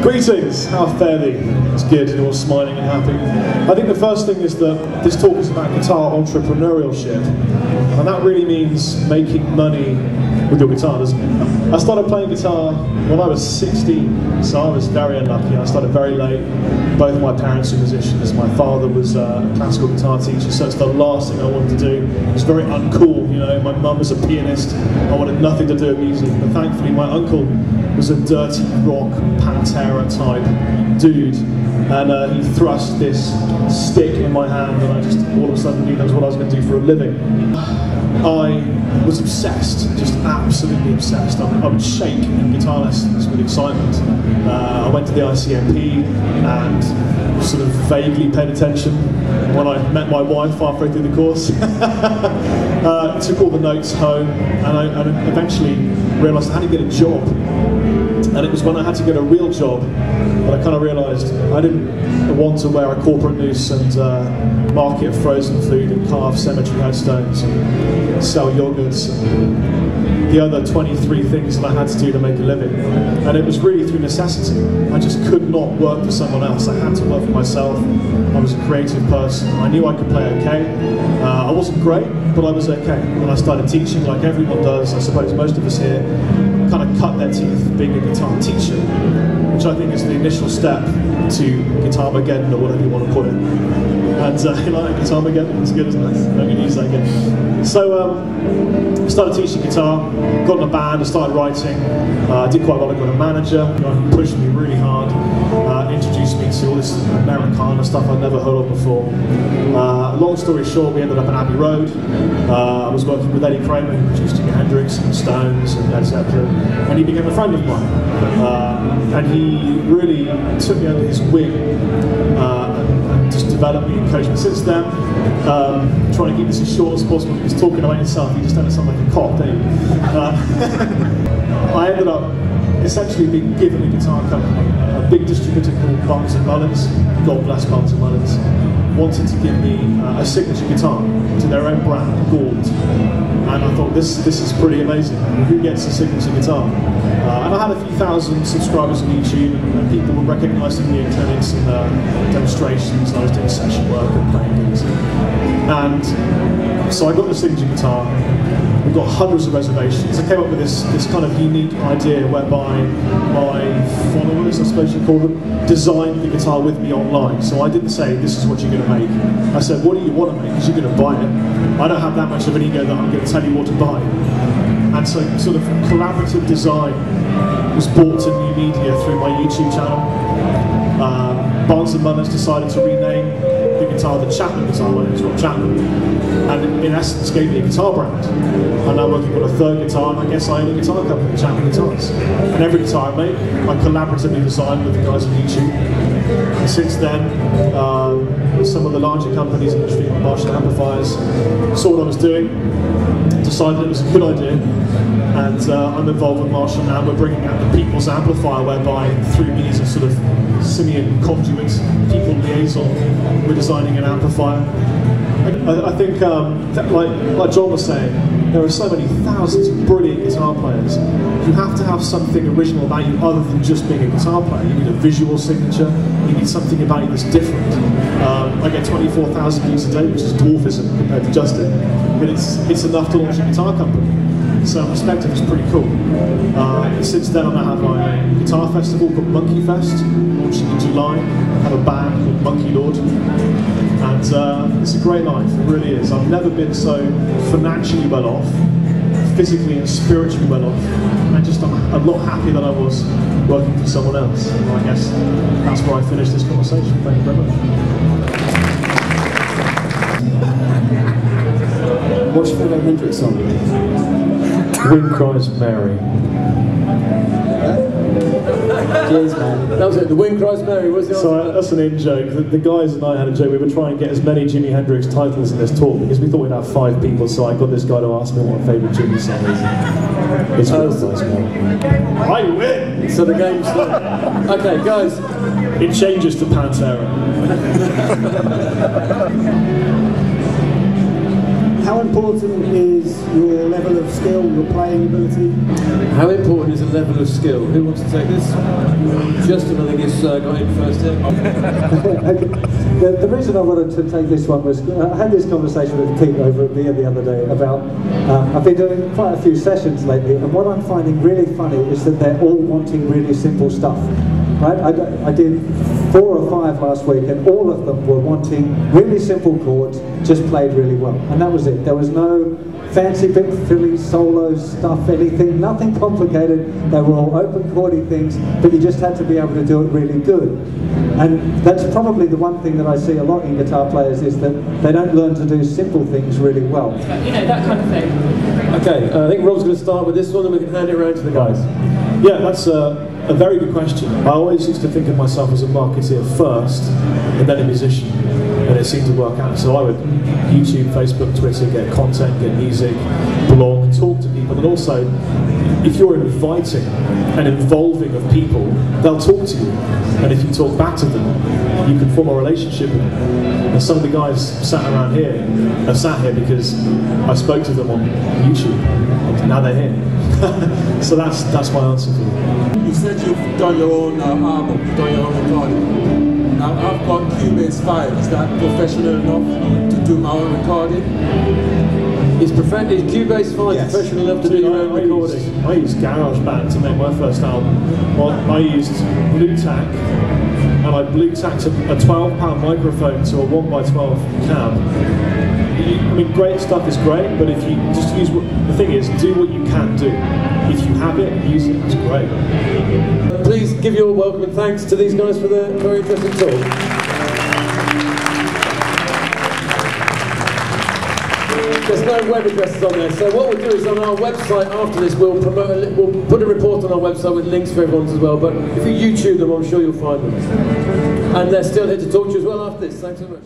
Greetings, how fare thee? It's good, you're all smiling and happy. I think the first thing is that this talk is about guitar entrepreneurship, and that really means making money with your guitar, doesn't it? I started playing guitar when I was 16, so I was very unlucky. I started very late. Both my parents were musicians. My father was a classical guitar teacher, so it's the last thing I wanted to do. It was very uncool, you know. My mum was a pianist. I wanted nothing to do with music, but thankfully my uncle was a dirty rock Pantera type dude, and he thrust this stick in my hand, and I just all of a sudden knew that was what I was going to do for a living. I was obsessed, just absolutely obsessed. I would shake in guitar lessons with excitement. I went to the ICMP and sort of vaguely paid attention when I met my wife halfway through the course. Took all the notes home, and I eventually realised I had to get a job. And it was when I had to get a real job that I kind of realised I didn't want to wear a corporate noose and market frozen food and carve cemetery headstones and sell yogurts and the other 23 things that I had to do to make a living. And it was really through necessity. I just could not work for someone else. I had to work for myself. I was a creative person. I knew I could play okay. I wasn't great, but I was okay. When I started teaching, like everyone does, I suppose most of us here, kind of cut their teeth being a guitar teacher, which I think is the initial step to Guitar-mageddon, or whatever you want to put it. And you like Guitar-mageddon? It's good, isn't it? I'm going to use that again. So I started teaching guitar, got in a band, I started writing, did quite well. I got a manager who pushed me really hard, introduced me to all this Americana stuff I'd never heard of before. Long story short, we ended up in Abbey Road. I was working with Eddie Kramer, who produced Jimi Hendrix and Stones and Led Zeppelin, and he became a friend of mine. And he really took me under his wing and just developed me and coached me. Since then, trying to keep this as short as possible, because talking about yourself, you just don't sound like a cop, don't you? I ended up essentially being given a guitar company. A big distributor called Barnes & Mullins, God bless Barnes & Mullins, wanted to give me a signature guitar to their own brand, Gold. And I thought, this is pretty amazing. Who gets a signature guitar? And I had a few thousand subscribers on YouTube, and people were recognising me in clinics and demonstrations, and I was doing session work and playing gigs. And so I got the signature guitar. We got hundreds of reservations. I came up with this kind of unique idea whereby my followers, I suppose you call them, designed the guitar with me online. So I didn't say, this is what you're going to make. I said, what do you want to make? Because you're going to buy it. I don't have that much of an ego that I'm going to tell you what to buy. And so sort of collaborative design was brought to new media through my YouTube channel. Barnes & Mullins decided to rename the guitar the Chapman guitar when it was called Chapman, and in essence gave me a guitar brand. I'm now working on a third guitar, and I guess I own a guitar company, Chapman Guitars. And every guitar I make, I collaboratively design with the guys on YouTube. And since then, some of the larger companies in the industry, Marshall Amplifiers, saw what I was doing, decided it was a good idea, and I'm involved with Marshall now. We're bringing out the People's Amplifier, whereby through me as a sort of simian conduit, people liaison, we're designing an amplifier. I think, like John was saying, there are so many thousands of brilliant guitar players. You have to have something original about you other than just being a guitar player. You need a visual signature, you need something about you that's different. I get 24,000 views a day, which is dwarfism compared to Justin, but it's enough to launch a guitar company. So in perspective, it's pretty cool. Since then, I have my own guitar festival called Monkey Fest, launching in July. I have a band called Monkey Lord, and it's a great life, it really is. I've never been so financially well off, physically and spiritually well off, and I'm a lot happier than I was working for someone else. And I guess that's where I finish this conversation. Thank you very much. What's your favourite Hendrix song? Wind Cries Mary. Cheers, man. That was it. The Wind Cries Mary. What's the answer? So that's an in-joke. The guys and I had a joke. We were trying to get as many Jimi Hendrix titles in this talk because we thought we'd have 5 people. So I got this guy to ask me what my favourite Jimi song is. It's Wind Cries Mary. I win. So the game's done. Okay, guys. It changes to Pantera. How important is your level of skill, your playing ability? How important is a level of skill? Who wants to take this? Justin, I think, has got in first here. The reason I wanted to take this one was I had this conversation with Pete over at beer the other day about I've been doing quite a few sessions lately, and what I'm finding really funny is that they're all wanting really simple stuff. Right? I did 4 or 5 last week, and all of them were wanting really simple chords, just played really well, and that was it. There was no fancy big Philly solos stuff, anything, nothing complicated. They were all open chordy things, but you just had to be able to do it really good. And that's probably the one thing that I see a lot in guitar players, is that they don't learn to do simple things really well. You know, that kind of thing. Okay, I think Rob's going to start with this one, and we can hand it around to the guys. Yeah, that's a very good question. I always used to think of myself as a marketeer first, and then a musician, and it seemed to work out. So I would YouTube, Facebook, Twitter, get content, get music, blog, talk to people, and also, if you're inviting and involving of people, they'll talk to you, and if you talk back to them, you can form a relationship with them. And some of the guys sat around here are sat here because I spoke to them on YouTube, and now they're here. So that's my answer for you. You said you've done your own album, you've done your own recording. Now I've got Cubase 5. Is that professional enough to do my own recording? Is Cubase 5 Yes. professional enough to do your own recording? I used GarageBand to make my first album. Well, I used Blue Tack, and I Blue Tacked a £12 microphone to a 1x12 cab. I mean, great stuff is great, but if you just use the thing is, do what you can do. If you have it, use it. It's great. Please give your welcome and thanks to these guys for their very interesting talk. There's no web addresses on there, so what we'll do is on our website after this we'll put a report on our website with links for everyone as well, but if you YouTube them I'm sure you'll find them. And they're still here to talk to you as well after this. Thanks so much.